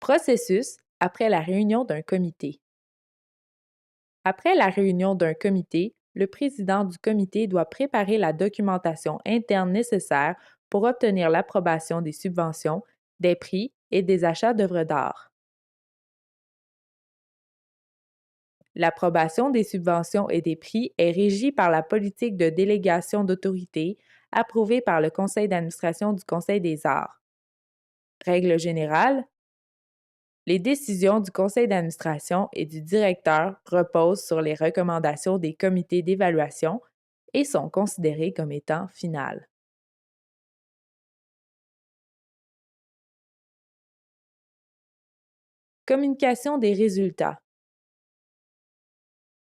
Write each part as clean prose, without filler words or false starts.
Processus après la réunion d'un comité. Après la réunion d'un comité, le président du comité doit préparer la documentation interne nécessaire pour obtenir l'approbation des subventions, des prix et des achats d'œuvres d'art. L'approbation des subventions et des prix est régie par la politique de délégation d'autorité approuvée par le conseil d'administration du Conseil des arts. Règle générale, les décisions du conseil d'administration et du directeur reposent sur les recommandations des comités d'évaluation et sont considérées comme étant finales. Communication des résultats.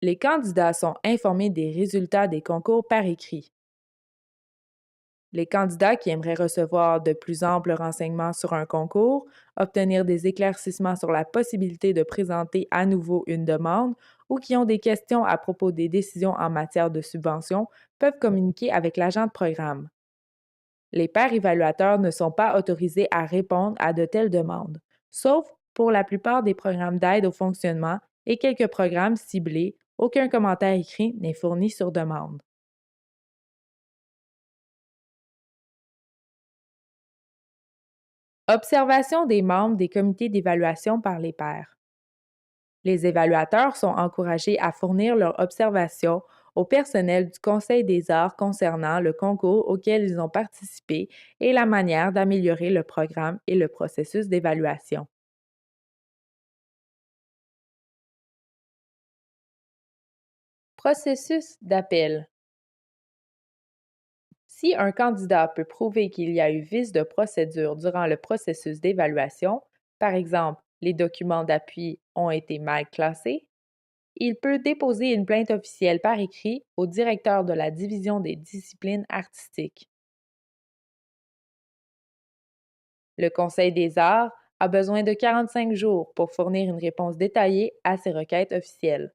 Les candidats sont informés des résultats des concours par écrit. Les candidats qui aimeraient recevoir de plus amples renseignements sur un concours, obtenir des éclaircissements sur la possibilité de présenter à nouveau une demande ou qui ont des questions à propos des décisions en matière de subvention peuvent communiquer avec l'agent de programme. Les pairs évaluateurs ne sont pas autorisés à répondre à de telles demandes, sauf pour la plupart des programmes d'aide au fonctionnement et quelques programmes ciblés. Aucun commentaire écrit n'est fourni sur demande. Observation des membres des comités d'évaluation par les pairs. Les évaluateurs sont encouragés à fournir leurs observations au personnel du Conseil des arts concernant le concours auquel ils ont participé et la manière d'améliorer le programme et le processus d'évaluation. Processus d'appel. Si un candidat peut prouver qu'il y a eu vice de procédure durant le processus d'évaluation, par exemple, les documents d'appui ont été mal classés, il peut déposer une plainte officielle par écrit au directeur de la division des disciplines artistiques. Le Conseil des arts a besoin de 45 jours pour fournir une réponse détaillée à ces requêtes officielles.